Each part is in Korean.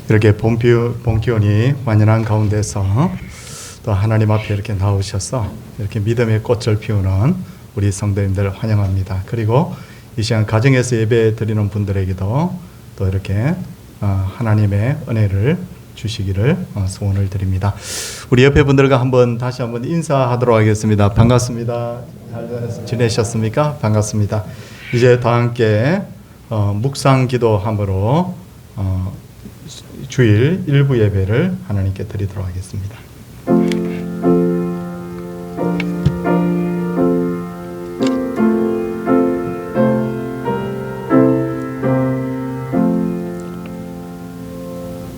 이렇게 봄 기온이 완연한 가운데서 또 하나님 앞에 이렇게 나오셔서 이렇게 믿음의 꽃을 피우는 우리 성도님들 환영합니다. 그리고 이 시간 가정에서 예배 드리는 분들에게도 또 이렇게 하나님의 은혜를 주시기를 소원을 드립니다. 우리 옆에 분들과 다시 한번 인사하도록 하겠습니다. 반갑습니다. 잘 지내셨습니까? 반갑습니다. 이제 다 함께 묵상 기도함으로 주일 일부 예배를 하나님께 드리도록 하겠습니다.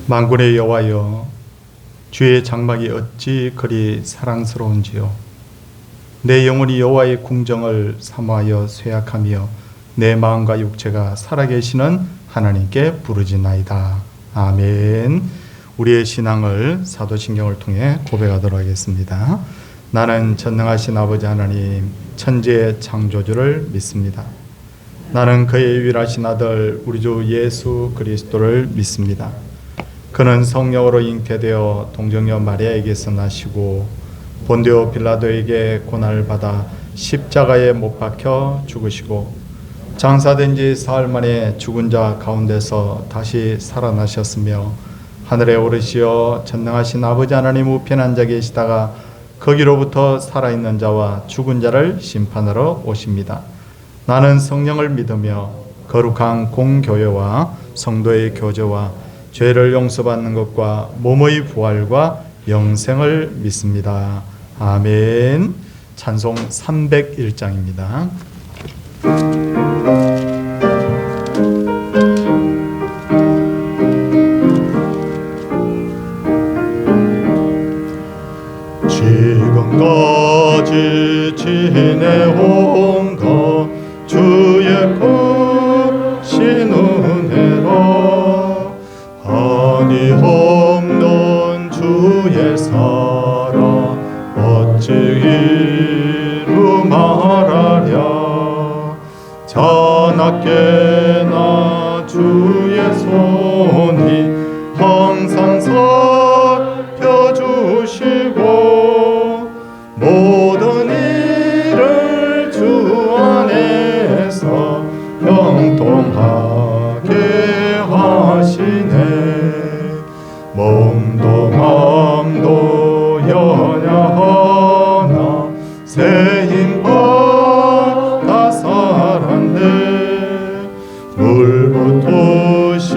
만군의 여호와여, 주의 장막이 어찌 그리 사랑스러운지요. 내 영혼이 여호와의 궁정을 사모하여 쇠약하며 내 마음과 육체가 살아계시는 하나님께 부르짖나이다. 아멘. 우리의 신앙을 사도신경을 통해 고백하도록 하겠습니다. 나는 전능하신 아버지 하나님 천지의 창조주를 믿습니다. 나는 그의 유일하신 아들 우리 주 예수 그리스도를 믿습니다. 그는 성령으로 잉태되어 동정녀 마리아에게서 나시고 본디오 빌라도에게 고난을 받아 십자가에 못 박혀 죽으시고 장사된 지 사흘 만에 죽은 자 가운데서 다시 살아나셨으며 하늘에 오르시어 전능하신 아버지 하나님 우편에 앉아 계시다가 거기로부터 살아있는 자와 죽은 자를 심판하러 오십니다. 나는 성령을 믿으며 거룩한 공교회와 성도의 교제와 죄를 용서받는 것과 몸의 부활과 영생을 믿습니다. 아멘. 찬송 301장입니다. 지금까지 지내온 것 주의 크신 은혜라 한이 없는 주의 사랑 어찌 이루 말하랴. 자나깨나 주의 손이 항상 살펴주시고 모든 일을 주 안에서 형통하게 하시네. 몸도 마음도 연약하나 새 힘 받아 살았네. 물붓듯이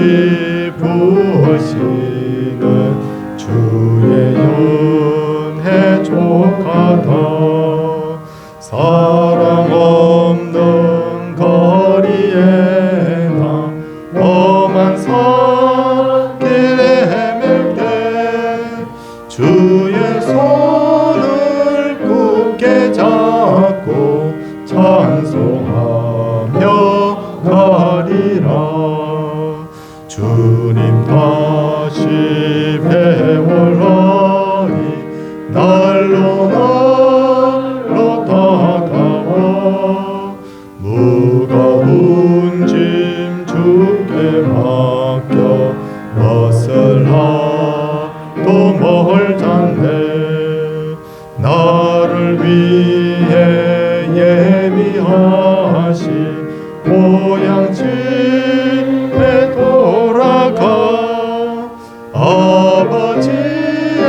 부으시는 주의 은혜 족하다. 사랑 없는 거리에 나 험한 산길 헤맬 때 주의 손을 굳게 잡고 찬송하며 가리라. 주님 다시 배월하리 날로 날로 다가와 무거운 짐 주께 맡겨 멋을 하도 멀잖네. 나를 위해 예비하신 고향 집에 돌아가 아버지의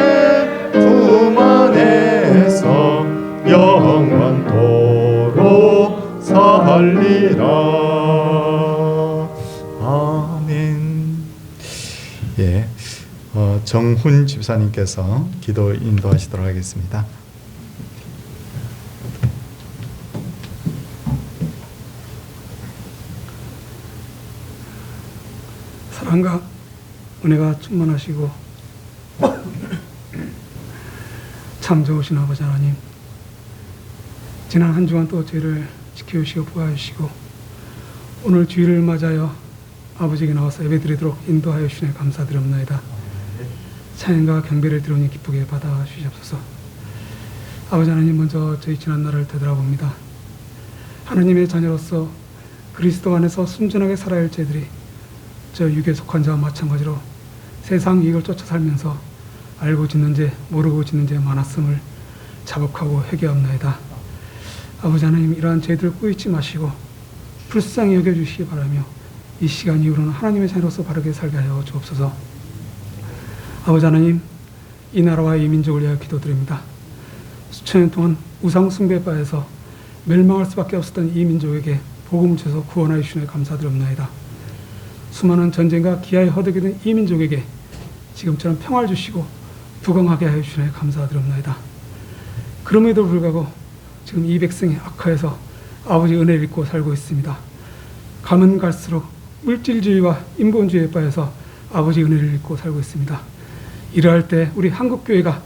품 안에서 영원토록 살리라. 아멘. 예, 정훈 집사님께서 기도 인도하시도록 하겠습니다. 사랑과 은혜가 충만하시고 참 좋으신 아버지 하나님, 지난 한 주간 또 저희를 지켜주시고 보호하시고 오늘 주일을 맞아요 아버지에게 나와서 예배드리도록 인도하여 주시니 감사드립니다. 찬양과 경배를 드리니 기쁘게 받아주시옵소서. 아버지 하나님, 먼저 저희 지난 날을 되돌아봅니다. 하나님의 자녀로서 그리스도 안에서 순전하게 살아야 할 저희들이 저 육에 속한 자와 마찬가지로 세상 이익을 쫓아 살면서 알고 짓는 죄 모르고 짓는 죄 많았음을 자복하고 회개합나이다. 아버지 하나님, 이러한 죄들 꾸짖지 마시고 불쌍히 여겨주시기 바라며 이 시간 이후로는 하나님의 자녀로서 바르게 살게 하여 주옵소서. 아버지 하나님, 이 나라와 이 민족을 위하여 기도드립니다. 수천 년 동안 우상 숭배바에서 멸망할 수밖에 없었던 이 민족에게 복음을 주셔서 구원하여 주시니 감사드립니다. 수많은 전쟁과 기아에 허덕이 된 이 민족에게 지금처럼 평화를 주시고 부강하게 하여 주시니 감사드립니다. 그럼에도 불구하고 지금 이 백성이 악화해서 아버지 은혜를 잊고 살고 있습니다. 가면 갈수록 물질주의와 인본주의에 빠져서 아버지 은혜를 잊고 살고 있습니다. 이러할 때 우리 한국교회가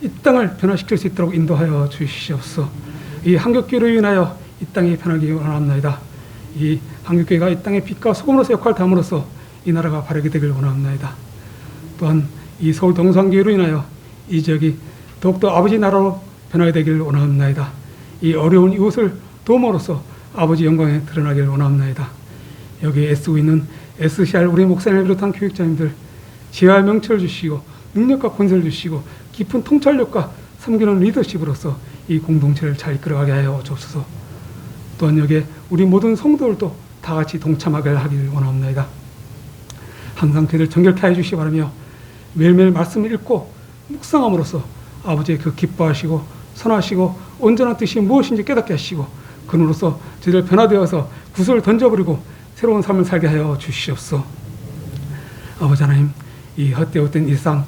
이 땅을 변화시킬 수 있도록 인도하여 주시옵소서. 이 한국교회로 인하여 이 땅이 변하기 원합니다. 이 한국교회가 이 땅의 빛과 소금으로서 역할을 다함으로써 이 나라가 바르게 되길 원합니다. 또한 이 서울 동산교회로 인하여 이 지역이 더욱더 아버지 나라로 변하게 되길 원합니다. 이 어려운 이웃을 도움으로써 아버지 영광에 드러나길 원합니다. 여기에 애쓰고 있는 SCR 우리 목사님을 비롯한 교육자님들 지혜와 명철을 주시고 능력과 권세를 주시고 깊은 통찰력과 섬기는 리더십으로서 이 공동체를 잘 이끌어가게 하여 주옵소서. 또한 여기에 우리 모든 성도들도 다 같이 동참하게 하기를 원합니다. 항상 그들 정결케 하여 주시기 바라며 매일매일 말씀을 읽고 묵상함으로써 아버지의 그 기뻐하시고 선하시고 온전한 뜻이 무엇인지 깨닫게 하시고 그로서 저희들 변화되어서 구슬을 던져버리고 새로운 삶을 살게 하여 주시옵소서. 아버지 하나님, 이 헛되었던 일상,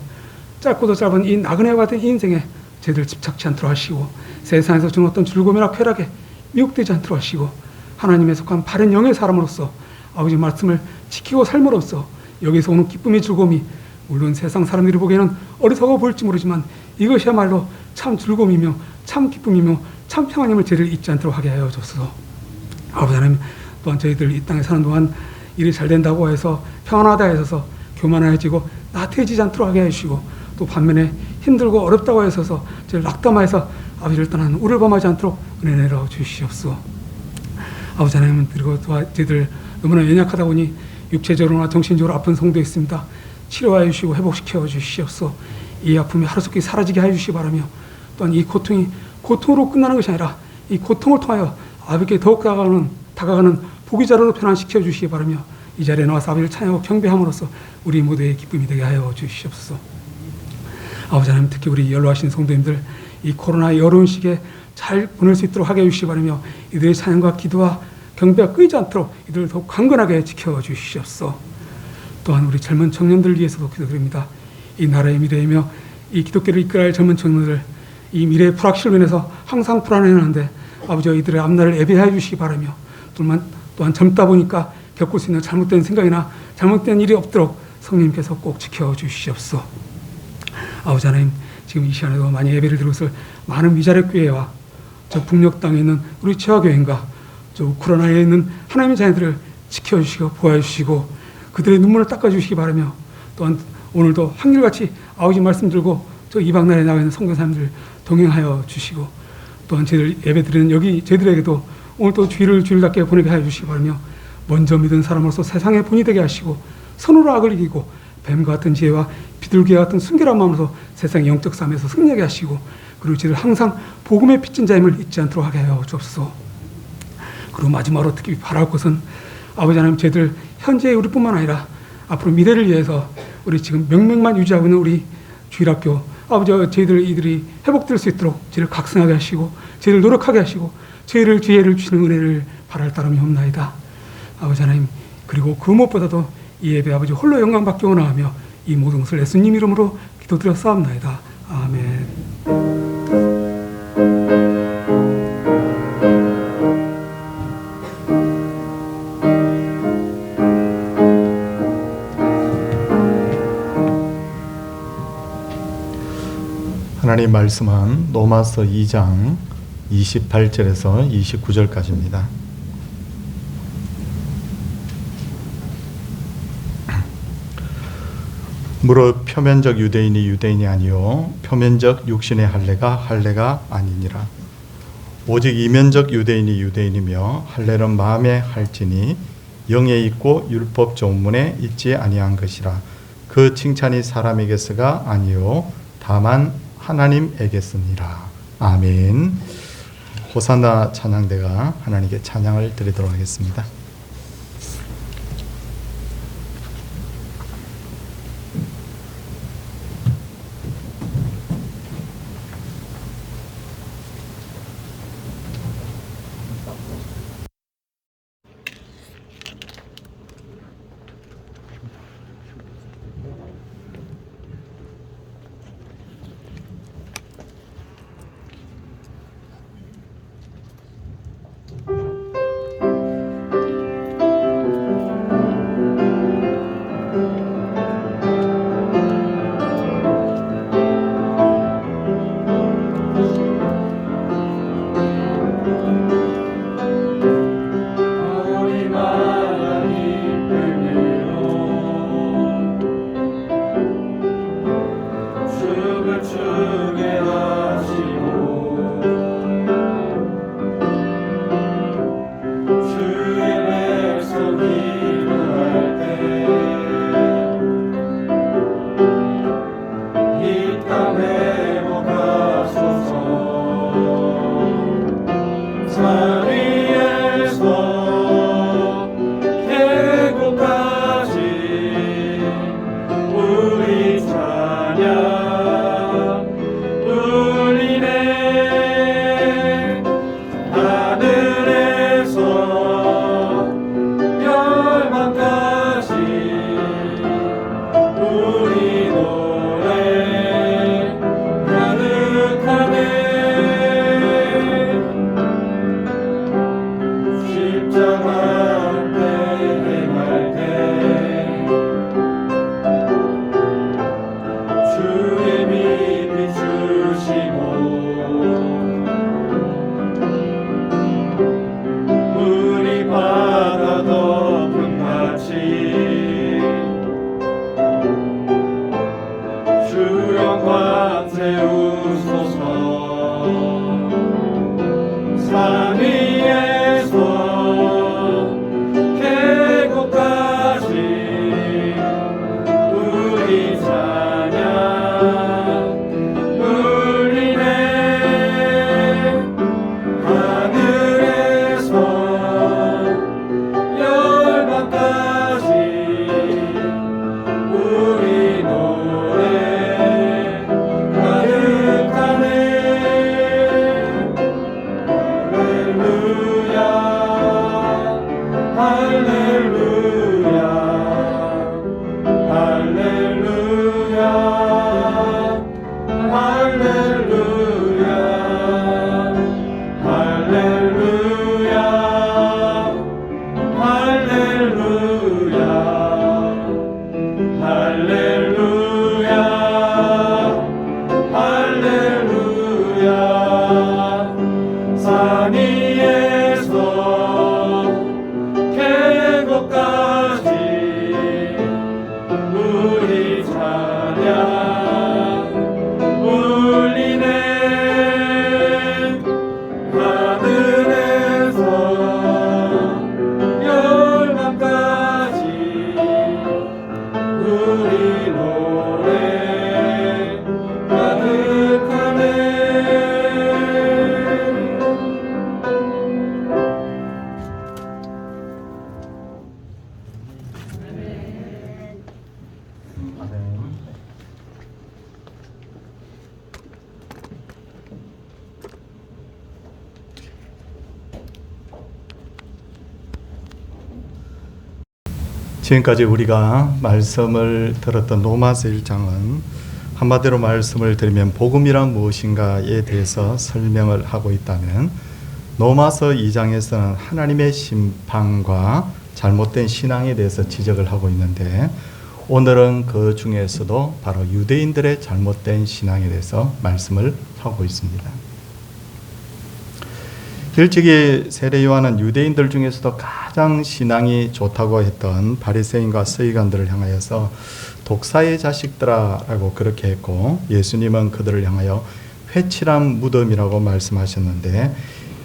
짧고도 짧은 이 나그네와 같은 인생에 저희들 집착치 않도록 하시고 세상에서 주는 어떤 즐거움이나 쾌락에 미혹되지 않도록 하시고 하나님에 속한 바른 영의 사람으로서 아버지 말씀을 지키고 삶으로써 여기서 오는 기쁨이 즐거움이 물론 세상 사람들이 보기에는 어리석어 보일지 모르지만 이것이야말로 참 즐거움이며 참 기쁨이며 참 평안임을 저희를 잊지 않도록 하게 하여 주옵소서. 아버지 하나님, 또한 저희들 이 땅에 사는 동안 일이 잘 된다고 해서 평안하다 해서 교만해지고 나태해지지 않도록 하게 해주시고 또 반면에 힘들고 어렵다고 해서 저희를 낙담하여서 아버지를 떠나는 우를 범하지 않도록 은혜 내려 주시옵소서. 아버지 하나님, 그리고 또 저희들 너무나 연약하다 보니 육체적으로나 정신적으로 아픈 성도 있습니다. 치료하여 주시고 회복시켜 주시옵소서. 이 아픔이 하루속히 사라지게 하여 주시기 바라며 또한 이 고통이 고통으로 끝나는 것이 아니라 이 고통을 통하여 아버지께 더욱 다가가는 보기자료로 변환시켜 주시기 바라며 이 자리에 나와서 아버지를 찬양하고 경배함으로써 우리 모두의 기쁨이 되게 하여 주시옵소서. 아버지 하나님, 특히 우리 연로하신 성도님들 이 코로나의 어려운 시기에 잘 보낼 수 있도록 하게 해주시기 바라며 이들의 찬양과 기도와 경배가 끊이지 않도록 이들을 더욱 강건하게 지켜주시옵소서. 또한 우리 젊은 청년들 위해서도 기도드립니다. 이 나라의 미래이며 이 기독교를 이끌어야 할 젊은 청년들, 이 미래의 불확실로 인해서 항상 불안해하는데 아버지와 이들의 앞날을 예배해 주시기 바라며 또한 젊다 보니까 겪을 수 있는 잘못된 생각이나 잘못된 일이 없도록 성령님께서 꼭 지켜주시옵소서. 아버지 하나님, 지금 이 시간에도 많이 예배를 드리고 있을 많은 미자립 교회와 저 북녘 땅에 있는 우리 지화교회인가 저 우크라이나에 있는 하나님의 자녀들을 지켜주시고 보호해주시고 그들의 눈물을 닦아주시기 바라며 또한 오늘도 한결같이 아버지 말씀 들고 저 이방 나라에 나가 있는 선교사님들 동행하여 주시고 또한 저희들 예배 드리는 여기 저희들에게도 오늘 또 주일답게 보내게 하여 주시기 바라며 먼저 믿은 사람으로서 세상의 본이 되게 하시고 선으로 악을 이기고 뱀과 같은 지혜와 비둘기와 같은 순결한 마음으로 세상의 영적 싸움에서 승리하게 하시고 그리고 저희들 항상 복음의 빚진 자임을 잊지 않도록 하게 하여 주옵소서. 그리고 마지막으로 특히 바랄 것은 아버지 하나님, 저희들 현재의 우리뿐만 아니라 앞으로 미래를 위해서 우리 지금 명맥만 유지하고 있는 우리 주일학교 아버지 저희들 이들이 회복될 수 있도록 저희를 각성하게 하시고 저희를 노력하게 하시고 저희를 지혜를 주시는 은혜를 바랄 따름이 없나이다. 아버지 하나님, 그리고 그 무엇보다도 이 예배 아버지 홀로 영광 받기 원하며 이 모든 것을 예수님 이름으로 기도드려 싸움나이다. 아멘. 하나님 말씀은 로마서 2장 28절에서 29절까지입니다. 무릇 표면적 유대인이 유대인이 아니요 표면적 육신의 할례가 아니니라. 오직 이면적 유대인이 유대인이며 할례는 마음에 할지니 영에 있고 율법 조문에 있지 아니한 것이라. 그 칭찬이 사람에게서가 아니요 다만 하나님에게서니라. 아멘. 호산나 찬양대가 하나님께 찬양을 드리도록 하겠습니다. 지금까지 우리가 말씀을 들었던 로마서 1장은 한마디로 말씀을 드리면 복음이란 무엇인가에 대해서 설명을 하고 있다면, 로마서 2장에서는 하나님의 심판과 잘못된 신앙에 대해서 지적을 하고 있는데, 오늘은 그 중에서도 바로 유대인들의 잘못된 신앙에 대해서 말씀을 하고 있습니다. 일찍이 세례 요한은 유대인들 중에서도 가장 신앙이 좋다고 했던 바리새인과 서기관들을 향하여서 독사의 자식들아라고 그렇게 했고, 예수님은 그들을 향하여 회칠한 무덤이라고 말씀하셨는데,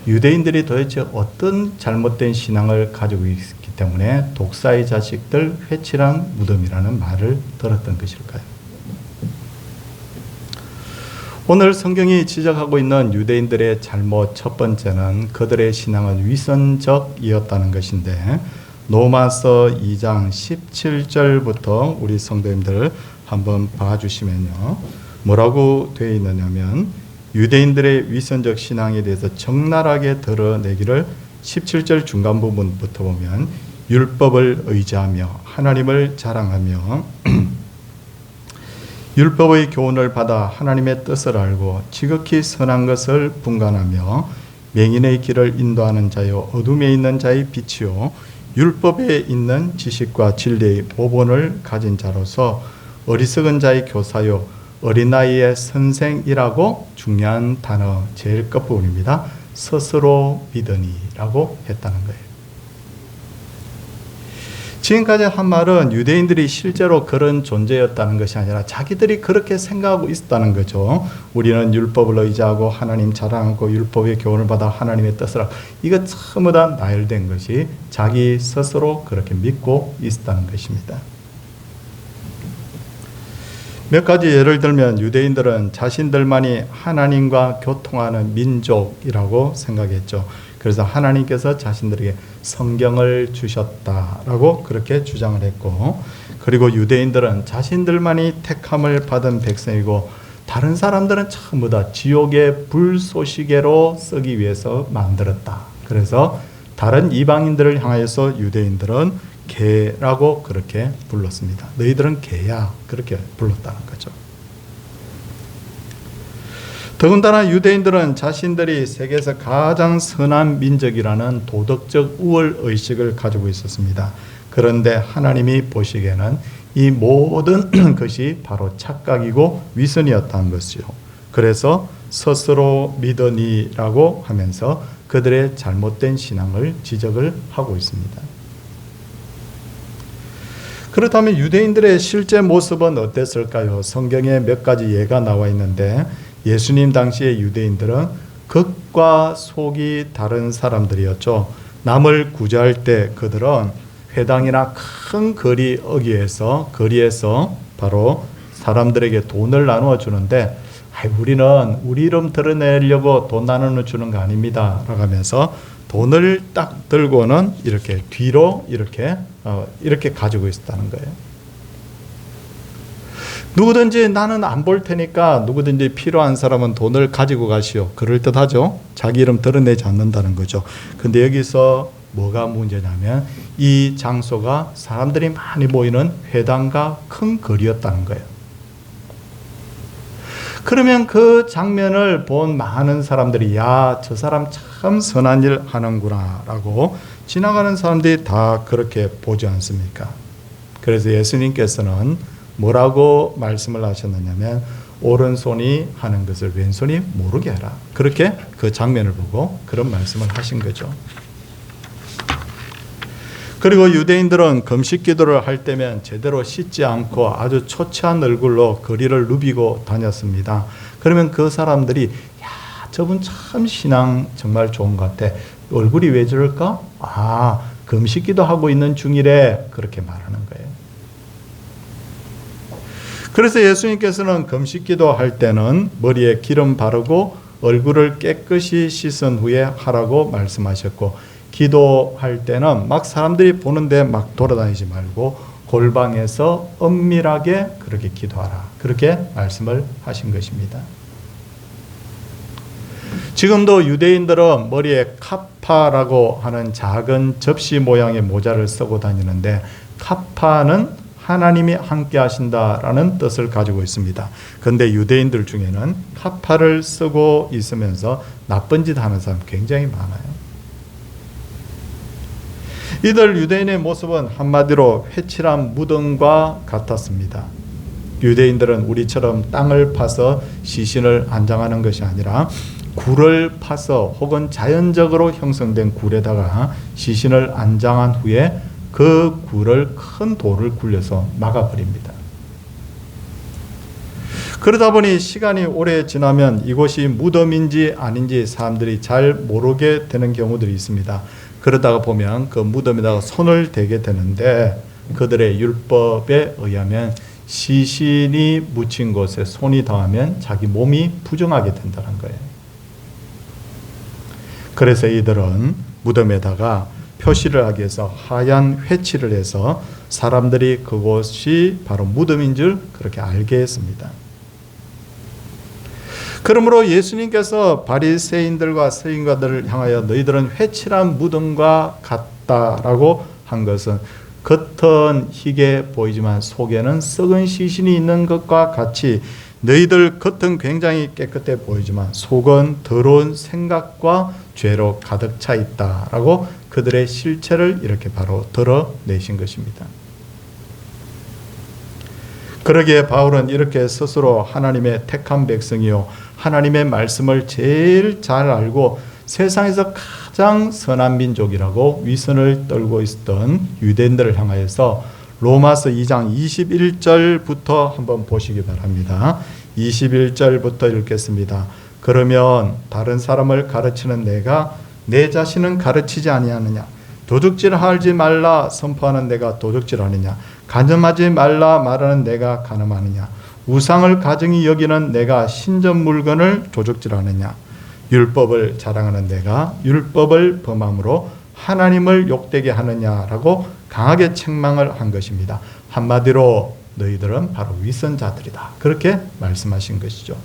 유대인들이 도대체 어떤 잘못된 신앙을 가지고 있기 때문에 독사의 자식들 회칠한 무덤이라는 말을 들었던 것일까요? 오늘 성경이 지적하고 있는 유대인들의 잘못 첫 번째는 그들의 신앙은 위선적이었다는 것인데, 로마서 2장 17절부터 우리 성도님들 한번 봐주시면요, 뭐라고 되어 있느냐면, 유대인들의 위선적 신앙에 대해서 적나라하게 드러내기를 17절 중간 부분부터 보면, 율법을 의지하며 하나님을 자랑하며 율법의 교훈을 받아 하나님의 뜻을 알고 지극히 선한 것을 분간하며 맹인의 길을 인도하는 자요 어둠에 있는 자의 빛이요 율법에 있는 지식과 진리의 모본을 가진 자로서 어리석은 자의 교사요 어린 나이의 선생이라고 중요한 단어 제일 끝부분입니다. 스스로 믿으니라고 했다는 거예요. 지금까지 한 말은 유대인들이 실제로 그런 존재였다는 것이 아니라 자기들이 그렇게 생각하고 있었다는 거죠. 우리는 율법을 의지하고 하나님 자랑하고 율법의 교훈을 받아 하나님의 뜻을 하고, 이거 전부 다 나열된 것이 자기 스스로 그렇게 믿고 있었다는 것입니다. 몇 가지 예를 들면 유대인들은 자신들만이 하나님과 교통하는 민족이라고 생각했죠. 그래서 하나님께서 자신들에게 성경을 주셨다라고 그렇게 주장을 했고, 그리고 유대인들은 자신들만이 택함을 받은 백성이고 다른 사람들은 전부 다 지옥의 불쏘시개로 쓰기 위해서 만들었다. 그래서 다른 이방인들을 향하여서 유대인들은 개라고 그렇게 불렀습니다. 너희들은 개야, 그렇게 불렀다는 거죠. 더군다나 유대인들은 자신들이 세계에서 가장 선한 민족이라는 도덕적 우월의식을 가지고 있었습니다. 그런데 하나님이 보시기에는 이 모든 것이 바로 착각이고 위선이었다는 것이요. 그래서 스스로 믿으니라고 하면서 그들의 잘못된 신앙을 지적을 하고 있습니다. 그렇다면 유대인들의 실제 모습은 어땠을까요? 성경에 몇 가지 예가 나와 있는데, 예수님 당시의 유대인들은 겉과 속이 다른 사람들이었죠. 남을 구제할 때 그들은 회당이나 큰 거리에서 바로 사람들에게 돈을 나누어 주는데, 우리는 우리 이름 드러내려고 돈 나누어 주는 거 아닙니다 라고 하면서 돈을 딱 들고는 이렇게 뒤로 이렇게 가지고 있었다는 거예요. 누구든지 나는 안 볼 테니까 누구든지 필요한 사람은 돈을 가지고 가시오. 그럴듯하죠. 자기 이름 드러내지 않는다는 거죠. 근데 여기서 뭐가 문제냐면 이 장소가 사람들이 많이 모이는 회당과 큰 거리였다는 거예요. 그러면 그 장면을 본 많은 사람들이 야, 저 사람 참 선한 일 하는구나 라고 지나가는 사람들이 다 그렇게 보지 않습니까? 그래서 예수님께서는 뭐라고 말씀을 하셨느냐면 오른손이 하는 것을 왼손이 모르게 하라. 그렇게 그 장면을 보고 그런 말씀을 하신 거죠. 그리고 유대인들은 금식 기도를 할 때면 제대로 씻지 않고 아주 초췌한 얼굴로 거리를 누비고 다녔습니다. 그러면 그 사람들이 야, 저분 참 신앙 정말 좋은 것 같아. 얼굴이 왜 저럴까? 아, 금식 기도하고 있는 중이래. 그렇게 말하는 거예요. 그래서 예수님께서는 금식 기도할 때는 머리에 기름 바르고 얼굴을 깨끗이 씻은 후에 하라고 말씀하셨고, 기도할 때는 막 사람들이 보는데 막 돌아다니지 말고 골방에서 은밀하게 그렇게 기도하라. 그렇게 말씀을 하신 것입니다. 지금도 유대인들은 머리에 카파라고 하는 작은 접시 모양의 모자를 쓰고 다니는데, 카파는 하나님이 함께 하신다라는 뜻을 가지고 있습니다. 그런데 유대인들 중에는 카파를 쓰고 있으면서 나쁜 짓 하는 사람 굉장히 많아요. 이들 유대인의 모습은 한마디로 회칠한 무덤과 같았습니다. 유대인들은 우리처럼 땅을 파서 시신을 안장하는 것이 아니라 굴을 파서 혹은 자연적으로 형성된 굴에다가 시신을 안장한 후에 그 굴을 큰 돌을 굴려서 막아버립니다. 그러다 보니 시간이 오래 지나면 이곳이 무덤인지 아닌지 사람들이 잘 모르게 되는 경우들이 있습니다. 그러다가 보면 그 무덤에다가 손을 대게 되는데 그들의 율법에 의하면 시신이 묻힌 곳에 손이 닿으면 자기 몸이 부정하게 된다는 거예요. 그래서 이들은 무덤에다가 표시를 하기 위해서 하얀 회칠을 해서 사람들이 그곳이 바로 무덤인 줄 그렇게 알게 했습니다. 그러므로 예수님께서 바리새인들과 서기관들을 향하여 너희들은 회칠한 무덤과 같다라고 한 것은 겉은 희게 보이지만 속에는 썩은 시신이 있는 것과 같이 너희들 겉은 굉장히 깨끗해 보이지만 속은 더러운 생각과 죄로 가득 차 있다라고 그들의 실체를 이렇게 바로 드러내신 것입니다. 그러기에 바울은 이렇게 스스로 하나님의 택한 백성이요 하나님의 말씀을 제일 잘 알고 세상에서 가장 선한 민족이라고 위선을 떨고 있었던 유대인들을 향하여서 로마서 2장 21절부터 한번 보시기 바랍니다. 21절부터 읽겠습니다. 그러면 다른 사람을 가르치는 내가 내 자신은 가르치지 아니하느냐? 도둑질하지 말라 선포하는 내가 도둑질하느냐? 간음하지 말라 말하는 내가 간음하느냐? 우상을 가증히 여기는 내가 신전 물건을 도둑질하느냐? 율법을 자랑하는 내가 율법을 범함으로 하나님을 욕되게 하느냐라고 강하게 책망을 한 것입니다. 한마디로 너희들은 바로 위선자들이다. 그렇게 말씀하신 것이죠.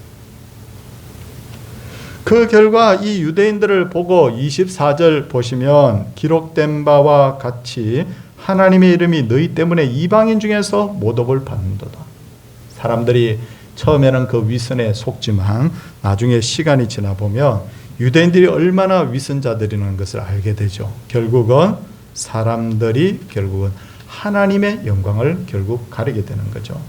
그 결과 이 유대인들을 보고 24절 보시면 기록된 바와 같이 하나님의 이름이 너희 때문에 이방인 중에서 모독을 받는도다. 사람들이 처음에는 그 위선에 속지만 나중에 시간이 지나 보면 유대인들이 얼마나 위선자들이라는 것을 알게 되죠. 결국은 사람들이 결국은 하나님의 영광을 결국 가리게 되는 거죠.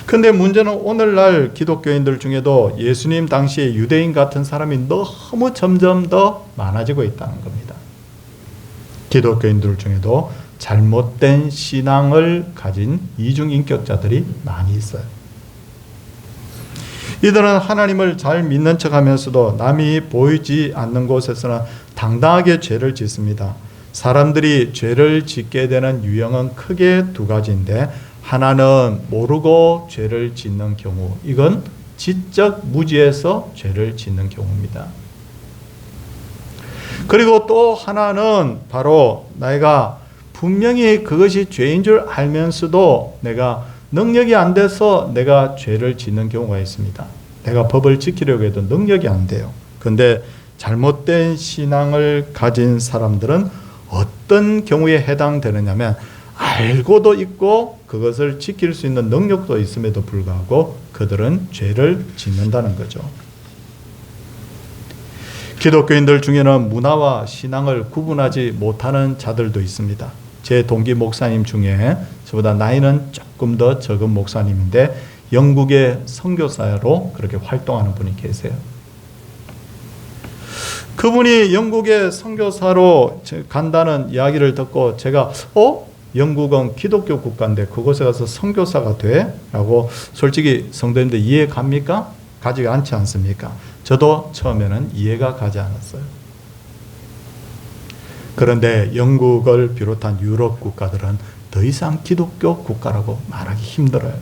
근데 문제는 오늘날 기독교인들 중에도 예수님 당시에 유대인 같은 사람이 너무 점점 더 많아지고 있다는 겁니다. 기독교인들 중에도 잘못된 신앙을 가진 이중인격자들이 많이 있어요. 이들은 하나님을 잘 믿는 척하면서도 남이 보이지 않는 곳에서는 당당하게 죄를 짓습니다. 사람들이 죄를 짓게 되는 유형은 크게 두 가지인데 하나는 모르고 죄를 짓는 경우, 이건 지적 무지에서 죄를 짓는 경우입니다. 그리고 또 하나는 바로 내가 분명히 그것이 죄인 줄 알면서도 내가 능력이 안 돼서 내가 죄를 짓는 경우가 있습니다. 내가 법을 지키려고 해도 능력이 안 돼요. 그런데 잘못된 신앙을 가진 사람들은 어떤 경우에 해당되느냐면 알고도 있고 그것을 지킬 수 있는 능력도 있음에도 불구하고 그들은 죄를 짓는다는 거죠. 기독교인들 중에는 문화와 신앙을 구분하지 못하는 자들도 있습니다. 제 동기 목사님 중에 저보다 나이는 조금 더 적은 목사님인데 영국의 선교사로 그렇게 활동하는 분이 계세요. 그분이 영국의 선교사로 간다는 이야기를 듣고 제가 영국은 기독교 국가인데 그곳에 가서 선교사가 돼? 라고 솔직히 성도님들 이해 갑니까? 가지 않지 않습니까? 저도 처음에는 이해가 가지 않았어요. 그런데 영국을 비롯한 유럽 국가들은 더 이상 기독교 국가라고 말하기 힘들어요.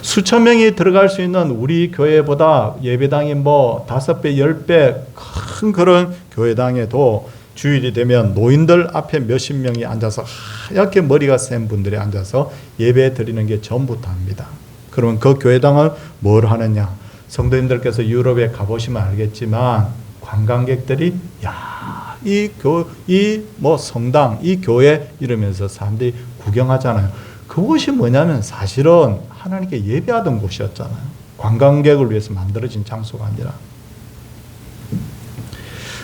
수천 명이 들어갈 수 있는 우리 교회보다 예배당이 5배, 10배 큰 그런 교회당에도 주일이 되면 노인들 앞에 몇십 명이 앉아서 하얗게 머리가 센 분들이 앉아서 예배 드리는 게 전부터 합니다. 그러면 그 교회당은 뭘 하느냐? 성도님들께서 유럽에 가보시면 알겠지만 관광객들이 성당, 이 교회 이러면서 사람들이 구경하잖아요. 그곳이 뭐냐면 사실은 하나님께 예배하던 곳이었잖아요. 관광객을 위해서 만들어진 장소가 아니라.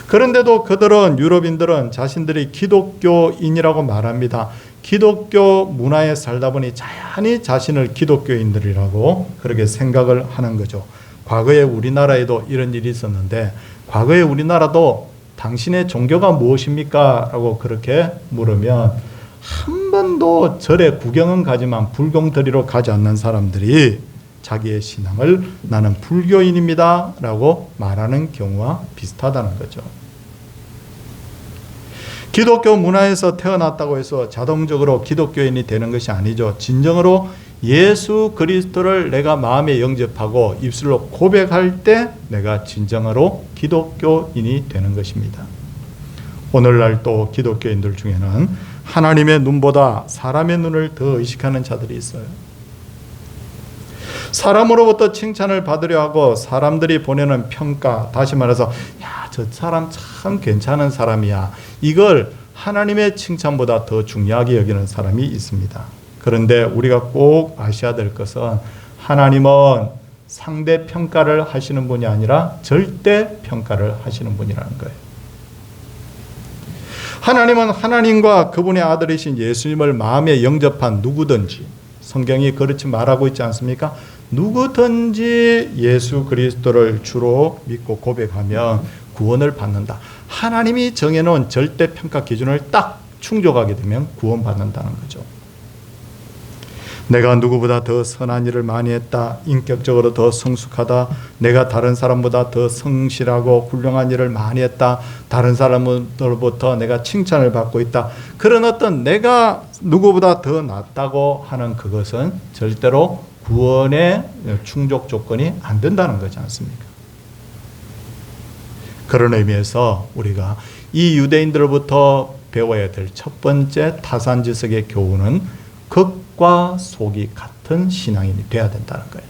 그런데도 그들은 유럽인들은 자신들이 기독교인이라고 말합니다. 기독교 문화에 살다 보니 자연히 자신을 기독교인들이라고 그렇게 생각을 하는 거죠. 과거에 우리나라에도 이런 일이 있었는데 과거에 우리나라도 당신의 종교가 무엇입니까? 라고 그렇게 물으면 한 번도 절에 구경은 가지만 불경 드리러 가지 않는 사람들이 자기의 신앙을 나는 불교인입니다 라고 말하는 경우와 비슷하다는 거죠. 기독교 문화에서 태어났다고 해서 자동적으로 기독교인이 되는 것이 아니죠. 진정으로 예수 그리스도를 내가 마음에 영접하고 입술로 고백할 때 내가 진정으로 기독교인이 되는 것입니다. 오늘날 또 기독교인들 중에는 하나님의 눈보다 사람의 눈을 더 의식하는 자들이 있어요. 사람으로부터 칭찬을 받으려 하고 사람들이 보내는 평가, 다시 말해서 야, 저 사람 참 괜찮은 사람이야, 이걸 하나님의 칭찬보다 더 중요하게 여기는 사람이 있습니다. 그런데 우리가 꼭 아셔야 될 것은 하나님은 상대 평가를 하시는 분이 아니라 절대 평가를 하시는 분이라는 거예요. 하나님은 하나님과 그분의 아들이신 예수님을 마음에 영접한 누구든지, 성경이 그렇게 말하고 있지 않습니까? 누구든지 예수 그리스도를 주로 믿고 고백하면 구원을 받는다. 하나님이 정해놓은 절대평가 기준을 딱 충족하게 되면 구원받는다는 거죠. 내가 누구보다 더 선한 일을 많이 했다, 인격적으로 더 성숙하다, 내가 다른 사람보다 더 성실하고 훌륭한 일을 많이 했다, 다른 사람들로부터 내가 칭찬을 받고 있다, 그런 어떤 내가 누구보다 더 낫다고 하는 그것은 절대로 구원의 충족 조건이 안 된다는 거지 않습니까? 그런 의미에서 우리가 이 유대인들로부터 배워야 될 첫 번째 타산지석의 교훈은 겉과 속이 같은 신앙인이 돼야 된다는 거예요.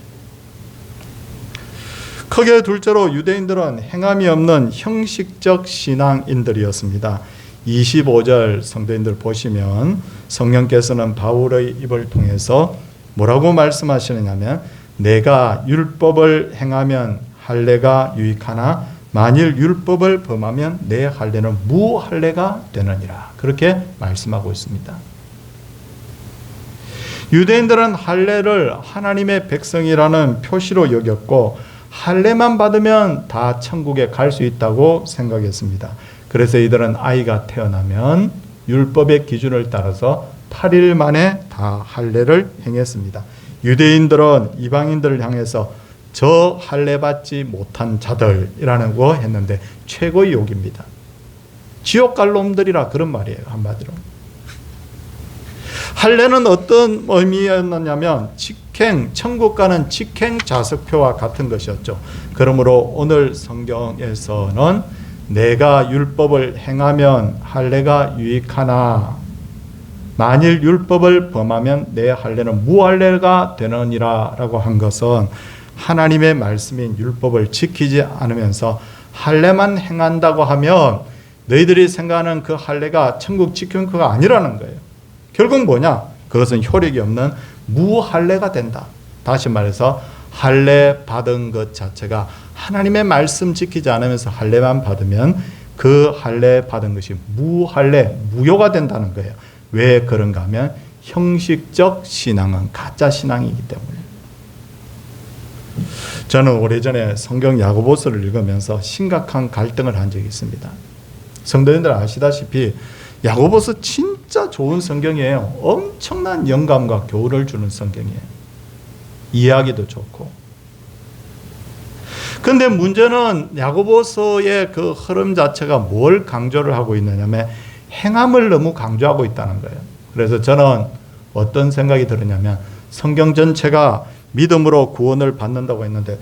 크게 둘째로 유대인들은 행함이 없는 형식적 신앙인들이었습니다. 25절 성도인들 보시면 성령께서는 바울의 입을 통해서 뭐라고 말씀하시느냐면, 내가 율법을 행하면 할례가 유익하나 만일 율법을 범하면 내 할례는 무할례가 되느니라, 그렇게 말씀하고 있습니다. 유대인들은 할례를 하나님의 백성이라는 표시로 여겼고 할례만 받으면 다 천국에 갈 수 있다고 생각했습니다. 그래서 이들은 아이가 태어나면 율법의 기준을 따라서 8일 만에 다 할례를 행했습니다. 유대인들은 이방인들을 향해서 저 할례 받지 못한 자들이라는 거 했는데 최고의 욕입니다. 지옥 갈 놈들이라, 그런 말이에요, 한마디로. 할례는 어떤 의미였느냐면 직행, 천국 가는 직행 좌석표와 같은 것이었죠. 그러므로 오늘 성경에서는 내가 율법을 행하면 할례가 유익하나 만일 율법을 범하면 내 할례는 무할례가 되느니라 라고 한 것은 하나님의 말씀인 율법을 지키지 않으면서 할례만 행한다고 하면 너희들이 생각하는 그 할례가 천국 지키는 그가 아니라는 거예요. 결국 뭐냐? 그것은 효력이 없는 무할례가 된다. 다시 말해서 할례 받은 것 자체가 하나님의 말씀 지키지 않으면서 할례만 받으면 그 할례 받은 것이 무할례, 무효가 된다는 거예요. 왜 그런가 하면 형식적 신앙은 가짜 신앙이기 때문에. 저는 오래전에 성경 야고보서를 읽으면서 심각한 갈등을 한 적이 있습니다. 성도님들 아시다시피 야고보서 진짜 좋은 성경이에요. 엄청난 영감과 교훈을 주는 성경이에요. 이해하기도 좋고. 근데 문제는 야고보서의 그 흐름 자체가 뭘 강조를 하고 있느냐면 행함을 너무 강조하고 있다는 거예요. 그래서 저는 어떤 생각이 들었냐면 성경 전체가 믿음으로 구원을 받는다고 했는데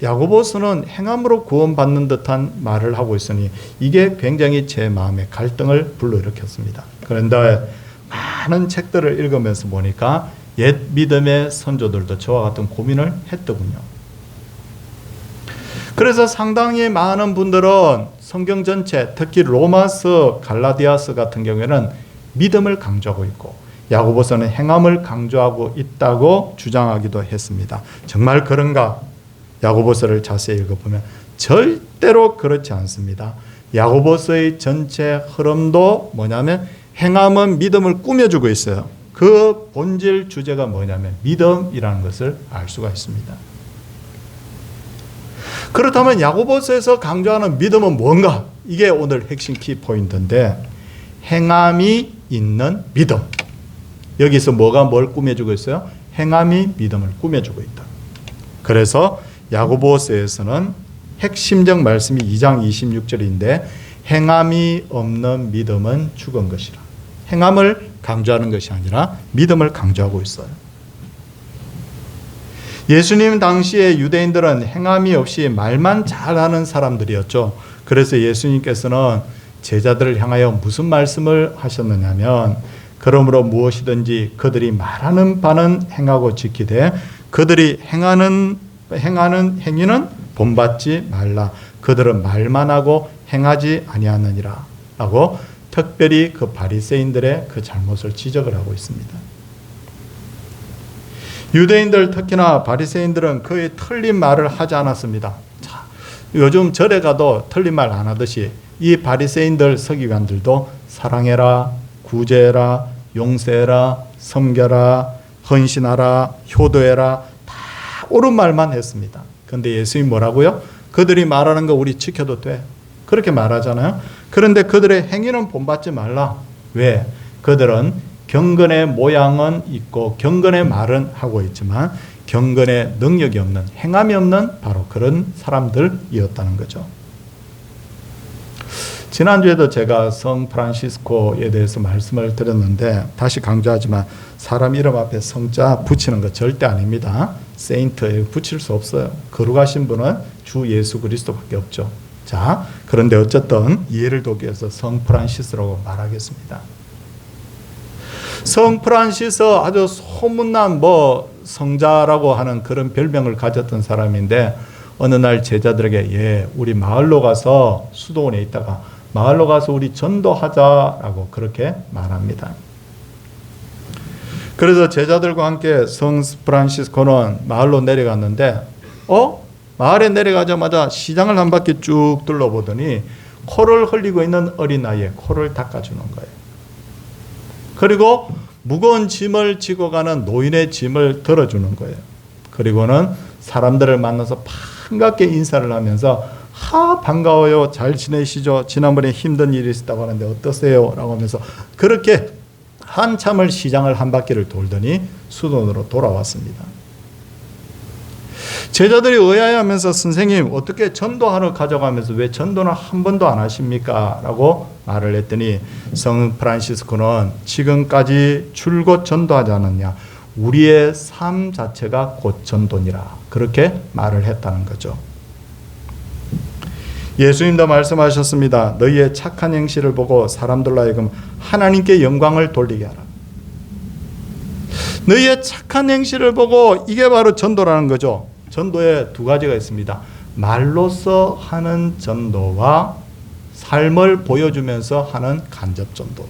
야고보서는 행함으로 구원받는 듯한 말을 하고 있으니 이게 굉장히 제 마음에 갈등을 불러일으켰습니다. 그런데 많은 책들을 읽으면서 보니까 옛 믿음의 선조들도 저와 같은 고민을 했더군요. 그래서 상당히 많은 분들은 성경 전체, 특히 로마서, 갈라디아서 같은 경우에는 믿음을 강조하고 있고 야고보서는 행함을 강조하고 있다고 주장하기도 했습니다. 정말 그런가? 야고보서를 자세히 읽어보면 절대로 그렇지 않습니다. 야고보서의 전체 흐름도 뭐냐면 행함은 믿음을 꾸며주고 있어요. 그 본질 주제가 뭐냐면 믿음이라는 것을 알 수가 있습니다. 그렇다면 야고보서에서 강조하는 믿음은 뭔가? 이게 오늘 핵심 키포인트인데 행함이 있는 믿음. 여기서 뭐가 뭘 꾸며주고 있어요? 행함이 믿음을 꾸며주고 있다. 그래서 야고보서에서는 핵심적 말씀이 2장 26절인데 행함이 없는 믿음은 죽은 것이라. 행함을 강조하는 것이 아니라 믿음을 강조하고 있어요. 예수님 당시에 유대인들은 행함이 없이 말만 잘하는 사람들이었죠. 그래서 예수님께서는 제자들을 향하여 무슨 말씀을 하셨느냐면 그러므로 무엇이든지 그들이 말하는 바는 행하고 지키되 그들이 행하는 행위는 본받지 말라. 그들은 말만 하고 행하지 아니하느니라 하고 특별히 그 바리새인들의 그 잘못을 지적을 하고 있습니다. 유대인들 특히나 바리새인들은 거의 틀린 말을 하지 않았습니다. 자, 요즘 절에 가도 틀린 말 안 하듯이 이 바리새인들 서기관들도 사랑해라, 구제해라, 용서해라, 섬겨라, 헌신하라, 효도해라 다 옳은 말만 했습니다. 그런데 예수님이 뭐라고요? 그들이 말하는 거 우리 지켜도 돼. 그렇게 말하잖아요. 그런데 그들의 행위는 본받지 말라. 왜? 그들은 경건의 모양은 있고 경건의 말은 하고 있지만 경건의 능력이 없는, 행함이 없는 바로 그런 사람들이었다는 거죠. 지난주에도 제가 성 프란시스코에 대해서 말씀을 드렸는데 다시 강조하지만 사람 이름 앞에 성자 붙이는 거 절대 아닙니다. 세인트 붙일 수 없어요. 거룩하신 분은 주 예수 그리스도밖에 없죠. 자, 그런데 어쨌든 이해를 돕기 위해서 성 프란시스라고 말하겠습니다. 성 프란시스 아주 소문난 성자라고 하는 그런 별명을 가졌던 사람인데 어느 날 제자들에게 우리 마을로 가서 수도원에 있다가 마을로 가서 우리 전도하자라고 그렇게 말합니다. 그래서 제자들과 함께 성 프란시스코는 마을로 내려갔는데 마을에 내려가자마자 시장을 한 바퀴 쭉 둘러보더니 코를 흘리고 있는 어린아이의 코를 닦아주는 거예요. 그리고 무거운 짐을 지고 가는 노인의 짐을 들어주는 거예요. 그리고는 사람들을 만나서 반갑게 인사를 하면서 반가워요. 잘 지내시죠? 지난번에 힘든 일이 있었다고 하는데 어떠세요? 라고 하면서 그렇게 한참을 시장을 한 바퀴를 돌더니 수도원으로 돌아왔습니다. 제자들이 의아해하면서 선생님 어떻게 전도하러 가져가면서 왜 전도는 한 번도 안 하십니까? 라고 말을 했더니 성 프란시스코는 지금까지 줄곧 전도하지 않았냐. 우리의 삶 자체가 곧 전도니라. 그렇게 말을 했다는 거죠. 예수님도 말씀하셨습니다. 너희의 착한 행실을 보고 사람들로 하여금 하나님께 영광을 돌리게 하라. 너희의 착한 행실을 보고 이게 바로 전도라는 거죠. 전도에 두 가지가 있습니다. 말로써 하는 전도와 삶을 보여주면서 하는 간접 전도.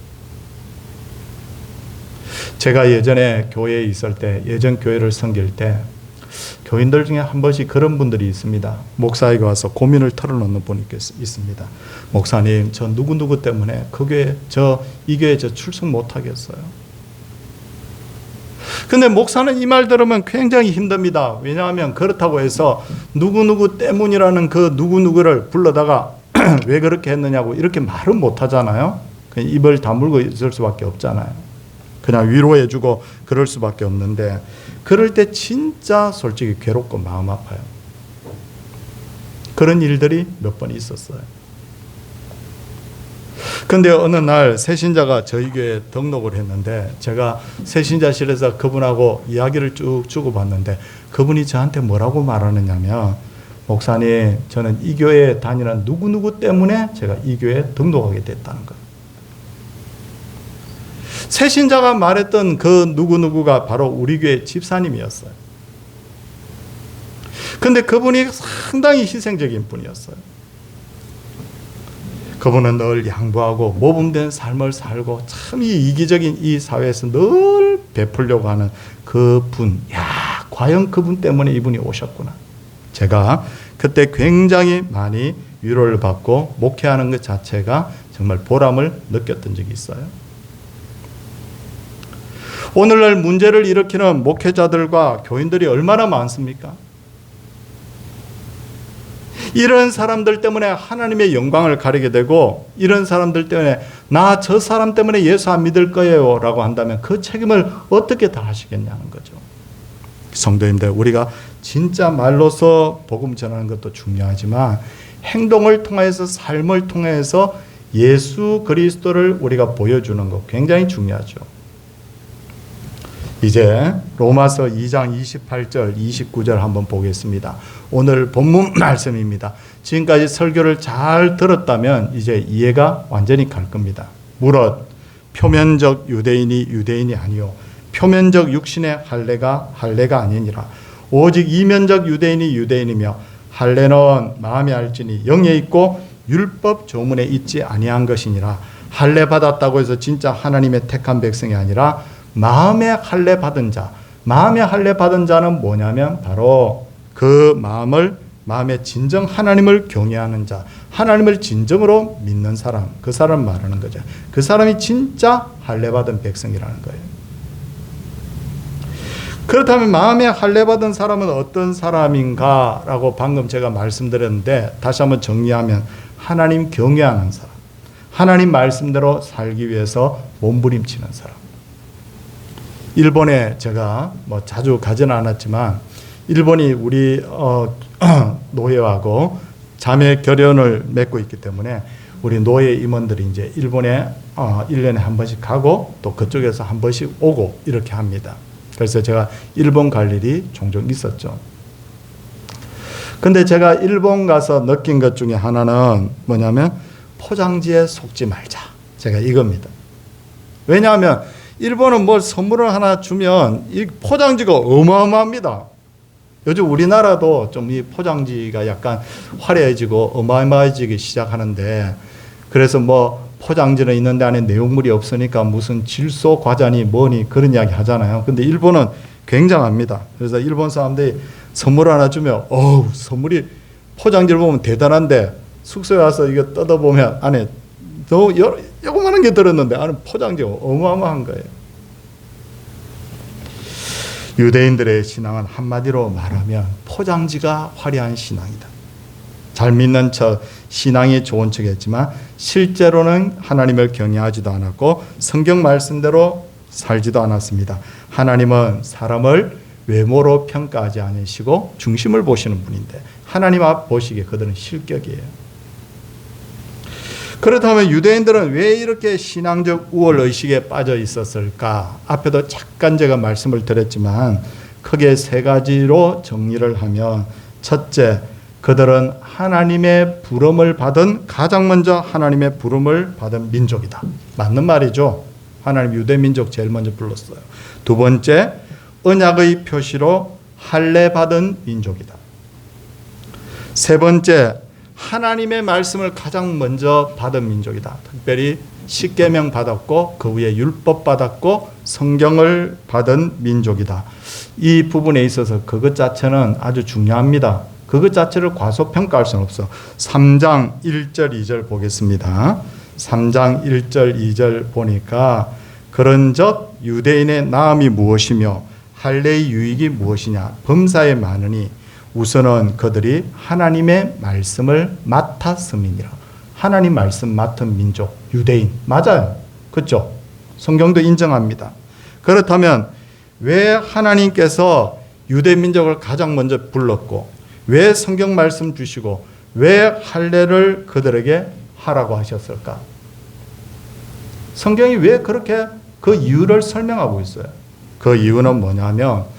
제가 예전에 교회에 있을 때, 예전 교회를 섬길 때 교인들 중에 한 번씩 그런 분들이 있습니다. 목사에게 와서 고민을 털어놓는 분이 있습니다. 목사님, 저 누구누구 때문에 이 교회 출석 못하겠어요. 근데 목사는 이 말 들으면 굉장히 힘듭니다. 왜냐하면 그렇다고 해서 누구누구 때문이라는 그 누구누구를 불러다가 왜 그렇게 했느냐고 이렇게 말은 못하잖아요. 그냥 입을 다물고 있을 수밖에 없잖아요. 그냥 위로해주고 그럴 수밖에 없는데 그럴 때 진짜 솔직히 괴롭고 마음 아파요. 그런 일들이 몇 번 있었어요. 근데 어느 날 새신자가 저희 교회에 등록을 했는데 제가 새신자실에서 그분하고 이야기를 쭉 주고받는데 그분이 저한테 뭐라고 말하느냐면 목사님, 저는 이 교회에 다니는 누구누구 때문에 제가 이 교회에 등록하게 됐다는 거예요. 새신자가 말했던 그 누구누구가 바로 우리 교회 집사님이었어요. 근데 그분이 상당히 희생적인 분이었어요. 그분은 늘 양보하고 모범된 삶을 살고 참 이 이기적인 이 사회에서 늘 베풀려고 하는 그 분. 과연 그분 때문에 이분이 오셨구나. 제가 그때 굉장히 많이 위로를 받고 목회하는 것 자체가 정말 보람을 느꼈던 적이 있어요. 오늘날 문제를 일으키는 목회자들과 교인들이 얼마나 많습니까? 이런 사람들 때문에 하나님의 영광을 가리게 되고 이런 사람들 때문에 나 저 사람 때문에 예수 안 믿을 거예요 라고 한다면 그 책임을 어떻게 다 하시겠냐는 거죠. 성도님들, 우리가 진짜 말로서 복음 전하는 것도 중요하지만 행동을 통해서, 삶을 통해서 예수 그리스도를 우리가 보여주는 것 굉장히 중요하죠. 이제 로마서 2장 28절 29절 한번 보겠습니다. 오늘 본문 말씀입니다. 지금까지 설교를 잘 들었다면 이제 이해가 완전히 갈 겁니다. 무릇 표면적 유대인이 유대인이 아니요 표면적 육신의 할례가 할례가 아니니라. 오직 이면적 유대인이 유대인이며 할례는 마음에 알지니 영에 있고 율법 조문에 있지 아니한 것이니라. 할례 받았다고 해서 진짜 하나님의 택한 백성이 아니라 마음에 할례 받은 자. 마음에 할례 받은 자는 뭐냐면 바로 그 마음에 진정 하나님을 경외하는 자, 하나님을 진정으로 믿는 사람, 그 사람 말하는 거죠. 그 사람이 진짜 할례 받은 백성이라는 거예요. 그렇다면 마음에 할례 받은 사람은 어떤 사람인가라고 방금 제가 말씀드렸는데 다시 한번 정리하면 하나님 경외하는 사람, 하나님 말씀대로 살기 위해서 몸부림치는 사람. 일본에 제가 자주 가지는 않았지만 일본이 우리 노예하고 자매 결연을 맺고 있기 때문에 우리 노예 임원들이 이제 일본에 1년에 한 번씩 가고 또 그쪽에서 한 번씩 오고 이렇게 합니다. 그래서 제가 일본 갈 일이 종종 있었죠. 근데 제가 일본 가서 느낀 것 중에 하나는 뭐냐면 포장지에 속지 말자. 제가 이겁니다. 왜냐하면 일본은 뭘 선물을 하나 주면 이 포장지가 어마어마합니다. 요즘 우리나라도 좀 이 포장지가 약간 화려해지고 어마어마해지기 시작하는데 그래서 포장지는 있는데 안에 내용물이 없으니까 무슨 질소 과자니 뭐니 그런 이야기 하잖아요. 근데 일본은 굉장합니다. 그래서 일본 사람들이 선물 하나 주면 선물이 포장지를 보면 대단한데 숙소에 와서 이거 뜯어보면 안에 너무 요만한 게 들었는데 안에 포장지가 어마어마한 거예요. 유대인들의 신앙은 한마디로 말하면 포장지가 화려한 신앙이다. 잘 믿는 척, 신앙이 좋은 척 했지만 실제로는 하나님을 경외하지도 않았고 성경 말씀대로 살지도 않았습니다. 하나님은 사람을 외모로 평가하지 않으시고 중심을 보시는 분인데 하나님 앞 보시기에 그들은 실격이에요. 그렇다면 유대인들은 왜 이렇게 신앙적 우월의식에 빠져 있었을까? 앞에도 잠깐 제가 말씀을 드렸지만 크게 세 가지로 정리를 하면 첫째, 그들은 하나님의 부름을 받은 가장 먼저 하나님의 부름을 받은 민족이다. 맞는 말이죠. 하나님 유대 민족 제일 먼저 불렀어요. 두 번째, 언약의 표시로 할례 받은 민족이다. 세 번째, 하나님의 말씀을 가장 먼저 받은 민족이다. 특별히 십계명 받았고 그 위에 율법 받았고 성경을 받은 민족이다. 이 부분에 있어서 그것 자체는 아주 중요합니다. 그것 자체를 과소평가할 수는 없어. 3장 1절 2절 보겠습니다. 3장 1절 2절 보니까 그런즉 유대인의 나음이 무엇이며 할례의 유익이 무엇이냐. 범사에 많으니 우선은 그들이 하나님의 말씀을 맡았음이니라. 하나님 말씀 맡은 민족, 유대인. 맞아요. 그렇죠? 성경도 인정합니다. 그렇다면 왜 하나님께서 유대 민족을 가장 먼저 불렀고 왜 성경 말씀 주시고 왜 할례를 그들에게 하라고 하셨을까? 성경이 왜 그렇게 그 이유를 설명하고 있어요. 그 이유는 뭐냐면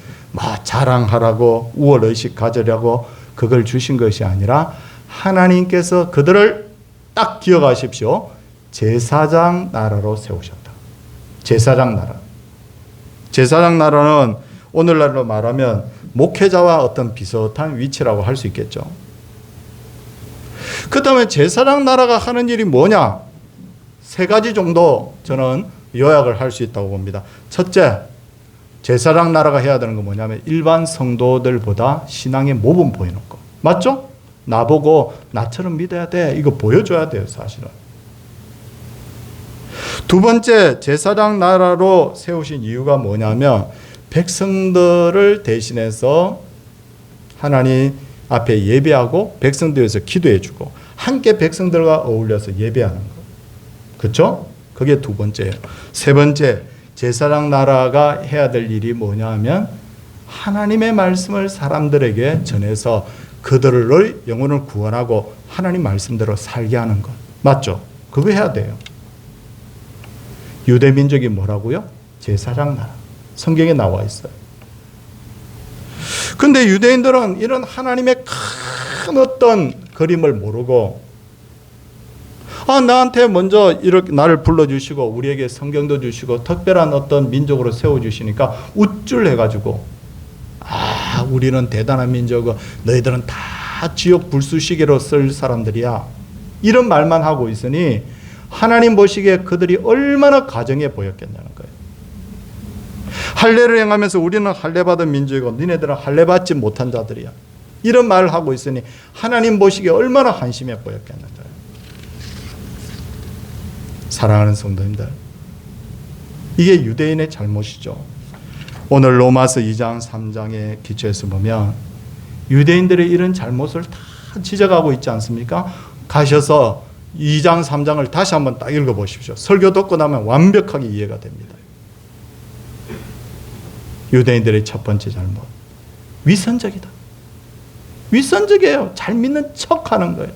자랑하라고 우월의식 가지려고 그걸 주신 것이 아니라 하나님께서 그들을 딱 기억하십시오. 제사장 나라로 세우셨다. 제사장 나라. 제사장 나라는 오늘날로 말하면 목회자와 어떤 비슷한 위치라고 할 수 있겠죠. 그렇다면 제사장 나라가 하는 일이 뭐냐? 세 가지 정도 저는 요약을 할 수 있다고 봅니다. 첫째, 제사장 나라가 해야 되는 건 뭐냐면 일반 성도들보다 신앙의 모범 보이는 거. 맞죠? 나보고 나처럼 믿어야 돼. 이거 보여줘야 돼요, 사실은. 두 번째, 제사장 나라로 세우신 이유가 뭐냐면 백성들을 대신해서 하나님 앞에 예배하고 백성들 위해서 기도해주고 함께 백성들과 어울려서 예배하는 거. 그렇죠? 그게 두 번째예요. 세 번째, 제사장 나라가 해야 될 일이 뭐냐 하면 하나님의 말씀을 사람들에게 전해서 그들의 영혼을 구원하고 하나님 말씀대로 살게 하는 것. 맞죠? 그거 해야 돼요. 유대 민족이 뭐라고요? 제사장 나라. 성경에 나와 있어요. 근데 유대인들은 이런 하나님의 큰 어떤 그림을 모르고 나한테 먼저 이렇게 나를 불러주시고 우리에게 성경도 주시고 특별한 어떤 민족으로 세워주시니까 우쭐해가지고 우리는 대단한 민족이고 너희들은 다 지옥 불쑤시개로 쓸 사람들이야. 이런 말만 하고 있으니 하나님 보시기에 그들이 얼마나 가정해 보였겠냐는 거예요. 할례를 행하면서 우리는 할례받은 민족이고 너희들은 할례받지 못한 자들이야. 이런 말을 하고 있으니 하나님 보시기에 얼마나 한심해 보였겠는 거예요. 사랑하는 성도님들, 이게 유대인의 잘못이죠. 오늘 로마서 2장 3장의 기초에서 보면 유대인들의 이런 잘못을 다 지적하고 있지 않습니까? 가셔서 2장 3장을 다시 한번 딱 읽어보십시오. 설교 듣고 나면 완벽하게 이해가 됩니다. 유대인들의 첫 번째 잘못, 위선적이다. 위선적이에요. 잘 믿는 척하는 거예요.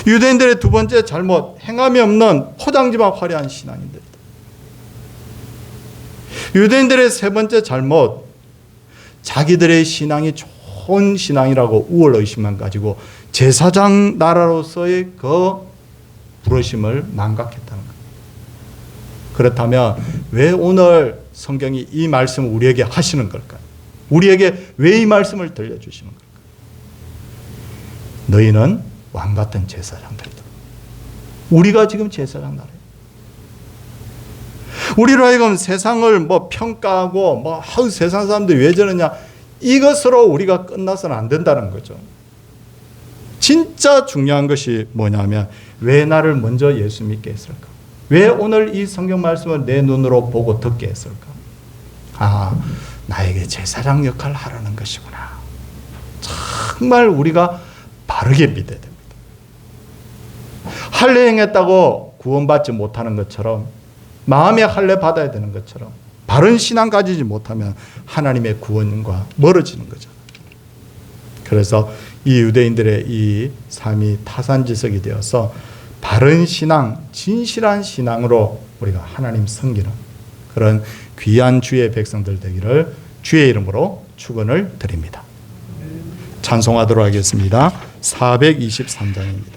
유대인들의 두 번째 잘못, 행함이 없는 포장지만 화려한 신앙인들이다. 유대인들의 세 번째 잘못, 자기들의 신앙이 좋은 신앙이라고 우월의심만 가지고 제사장 나라로서의 그 부르심을 망각했다는 거예요. 그렇다면 왜 오늘 성경이 이 말씀을 우리에게 하시는 걸까요? 우리에게 왜 이 말씀을 들려주시는 걸까요? 너희는 왕같은 제사장들이다. 우리가 지금 제사장 나라예요. 우리로 하여금 세상을 평가하고 세상 사람들이 왜 저러냐, 이것으로 우리가 끝나서는 안 된다는 거죠. 진짜 중요한 것이 뭐냐면 왜 나를 먼저 예수 믿게 했을까? 왜 오늘 이 성경 말씀을 내 눈으로 보고 듣게 했을까? 나에게 제사장 역할을 하라는 것이구나. 정말 우리가 바르게 믿어야 됩니다. 할례 행했다고 구원받지 못하는 것처럼, 마음에 할례 받아야 되는 것처럼 바른 신앙 가지지 못하면 하나님의 구원과 멀어지는 거죠. 그래서 이 유대인들의 이 삶이 타산지석이 되어서 바른 신앙, 진실한 신앙으로 우리가 하나님 섬기는 그런 귀한 주의 백성들 되기를 주의 이름으로 축원을 드립니다. 찬송하도록 하겠습니다. 423장입니다.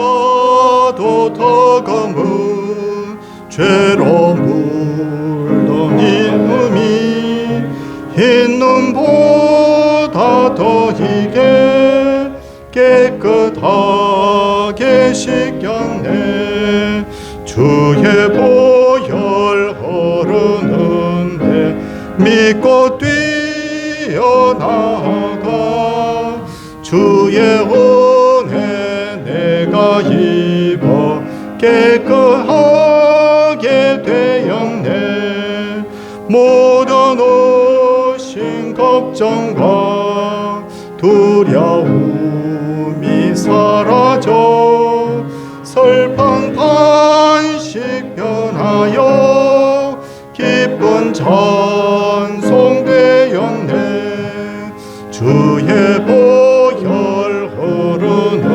먹보다도 더 검은 죄로 물든 이 눈이 흰 눈보다 더 희게 깨끗하게 씻겼네. 주의 보혈 흐르는데 믿고 뛰어나가 주의 은혜 내가 입어 깨끗하게 되었네. 모든 의심 걱정과 두려움이 사라져 슬픈 반씩 변하여 기쁜 찬송 되었네. 주의 보혈 흐르는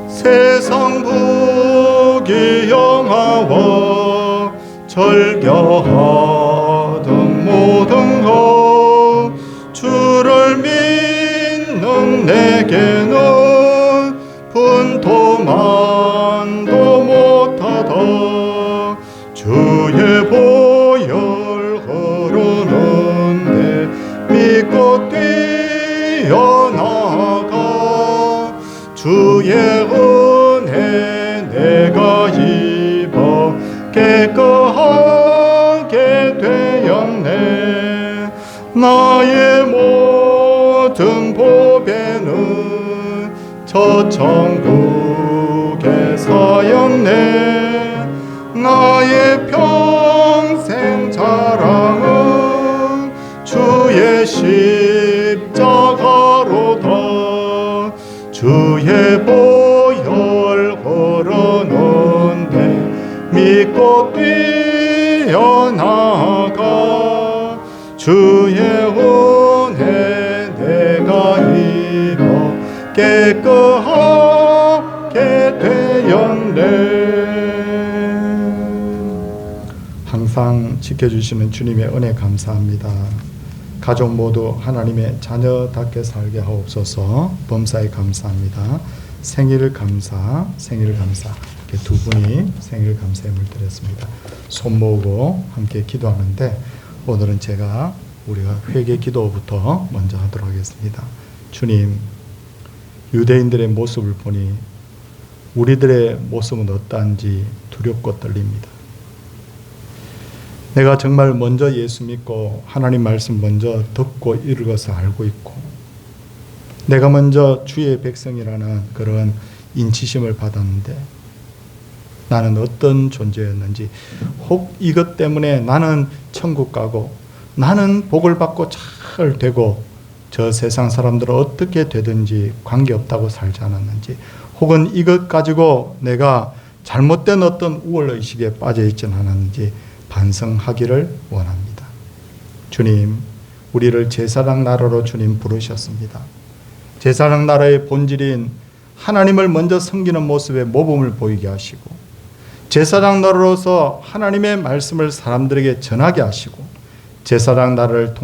세상 부귀영화와 절겨하던 모든 것 주를 믿는 내게는 분토만도 못하다. 주의 보혈 흐르는데 믿고 뛰어나가 주의 은혜 내가 입어 깨끗하게 되었네. 나의 모든 복 저 천국의 사였네. 나의 평생 자랑은 주의 십자가로다. 주의 보혈 걸어놓은데 믿고 뛰어나가. 주의 은혜 내가 입어 깨끗하게 되었네. 항상 지켜주시는 주님의 은혜 감사합니다. 가족 모두 하나님의 자녀답게 살게 하옵소서. 범사에 감사합니다. 생일 감사, 생일 감사. 이렇게 두 분이 생일 감사의 물드렸습니다. 손 모으고 함께 기도하는데, 오늘은 우리가 회개 기도부터 먼저 하도록 하겠습니다. 주님, 유대인들의 모습을 보니 우리들의 모습은 어떠한지 두렵고 떨립니다. 내가 정말 먼저 예수 믿고 하나님 말씀 먼저 듣고 읽어서 알고 있고, 내가 먼저 주의 백성이라는 그런 인치심을 받았는데 나는 어떤 존재였는지, 혹 이것 때문에 나는 천국 가고 나는 복을 받고 잘 되고 저 세상 사람들은 어떻게 되든지 관계없다고 살지 않았는지, 혹은 이것 가지고 내가 잘못된 어떤 우월의식에 빠져 있지는 않았는지 반성하기를 원합니다. 주님, 우리를 제사장 나라로 주님 부르셨습니다. 제사장 나라의 본질인 하나님을 먼저 섬기는 모습의 모범을 보이게 하시고, 제사장 나라로서 하나님의 말씀을 사람들에게 전하게 하시고, 제사장 나라를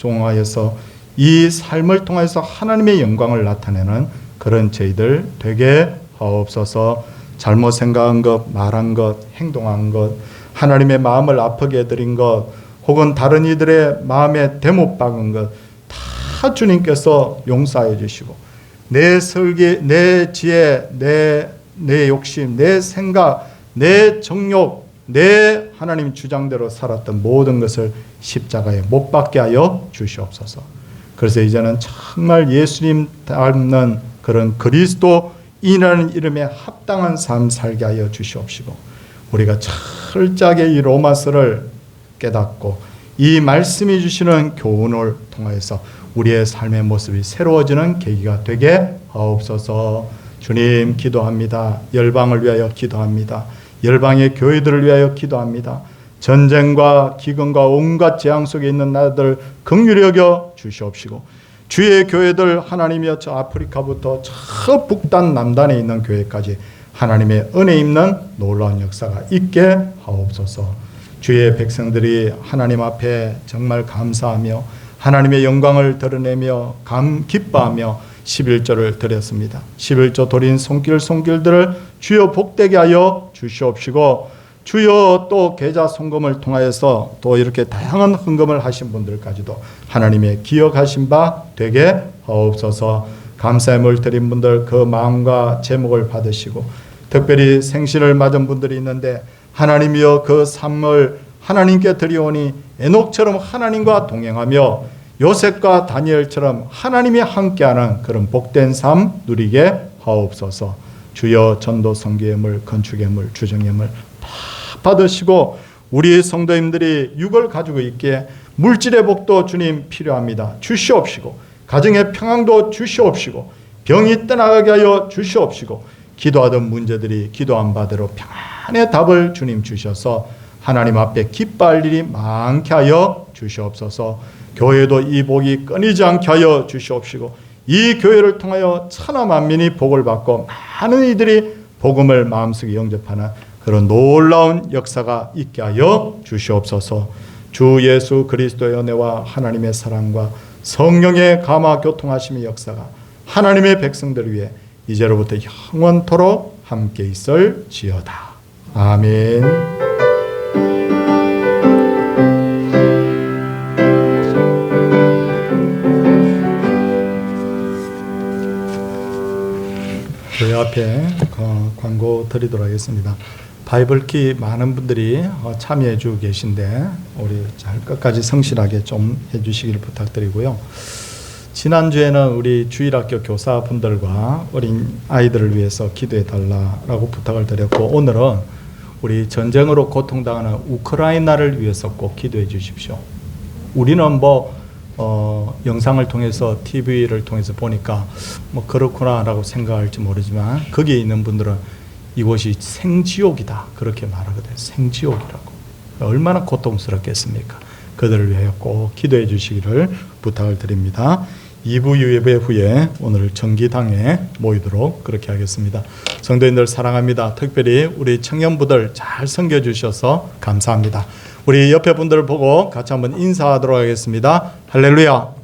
통하여서 이 삶을 통해서 하나님의 영광을 나타내는 그런 저희들 되게 하옵소서. 잘못 생각한 것, 말한 것, 행동한 것, 하나님의 마음을 아프게 해드린 것, 혹은 다른 이들의 마음에 대못 박은 것 다 주님께서 용서해 주시고, 내 설계, 내 지혜, 내 욕심, 내 생각, 내 정욕, 내 하나님 주장대로 살았던 모든 것을 십자가에 못 박게 하여 주시옵소서. 그래서 이제는 정말 예수님 닮는 그런 그리스도인이라는 이름에 합당한 삶 살게 하여 주시옵시고, 우리가 철저하게 이 로마서를 깨닫고 이 말씀이 주시는 교훈을 통해서 우리의 삶의 모습이 새로워지는 계기가 되게 하옵소서. 주님, 기도합니다. 열방을 위하여 기도합니다. 열방의 교회들을 위하여 기도합니다. 전쟁과 기근과 온갖 재앙 속에 있는 나라들 긍휼히 여겨 주시옵시고, 주의 교회들 하나님이여 저 아프리카부터 저 북단 남단에 있는 교회까지 하나님의 은혜 입는 놀라운 역사가 있게 하옵소서. 주의 백성들이 하나님 앞에 정말 감사하며 하나님의 영광을 드러내며 기뻐하며 11조를 드렸습니다. 11조 드린 손길들을 주여 복되게 하여 주시옵시고, 주여 또 계좌 송금을 통하여서 또 이렇게 다양한 헌금을 하신 분들까지도 하나님의 기억하신 바 되게 하옵소서. 감사의 물 드린 분들 그 마음과 제목을 받으시고, 특별히 생신을 맞은 분들이 있는데 하나님이여 그 삶을 하나님께 드리오니 에녹처럼 하나님과 동행하며 요셉과 다니엘처럼 하나님이 함께하는 그런 복된 삶 누리게 하옵소서. 주여 전도 선교의 물, 건축의 물, 주정의 물 다 받으시고, 우리 성도님들이 육을 가지고 있기에 물질의 복도 주님 필요합니다. 주시옵시고, 가정의 평안도 주시옵시고, 병이 떠나가게 하여 주시옵시고, 기도하던 문제들이 기도한 바대로 평안의 답을 주님 주셔서 하나님 앞에 기뻐할 일이 많게 하여 주시옵소서. 교회도 이 복이 끊이지 않게 하여 주시옵시고, 이 교회를 통하여 천하 만민이 복을 받고 많은 이들이 복음을 마음속에 영접하는 그런 놀라운 역사가 있게 하여 주시옵소서. 주 예수 그리스도의 은혜와 하나님의 사랑과 성령의 감화 교통하심의 역사가 하나님의 백성들을 위해 이제로부터 영원토록 함께 있을지어다. 아멘. 저희 앞에 광고 드리도록 하겠습니다. 바이블키 많은 분들이 참여해 주고 계신데 우리 잘 끝까지 성실하게 좀 해주시기를 부탁드리고요. 지난주에는 우리 주일학교 교사분들과 어린 아이들을 위해서 기도해 달라라고 부탁을 드렸고, 오늘은 우리 전쟁으로 고통당하는 우크라이나를 위해서 꼭 기도해 주십시오. 우리는 영상을 통해서 TV를 통해서 보니까 그렇구나라고 생각할지 모르지만, 거기에 있는 분들은 이곳이 생지옥이다 그렇게 말하거든요. 생지옥이라고. 얼마나 고통스럽겠습니까? 그들을 위하여 꼭 기도해 주시기를 부탁을 드립니다. 2부 예배 후에 오늘 정기당에 모이도록 그렇게 하겠습니다. 성도님들 사랑합니다. 특별히 우리 청년부들 잘 섬겨주셔서 감사합니다. 우리 옆에 분들을 보고 같이 한번 인사하도록 하겠습니다. 할렐루야.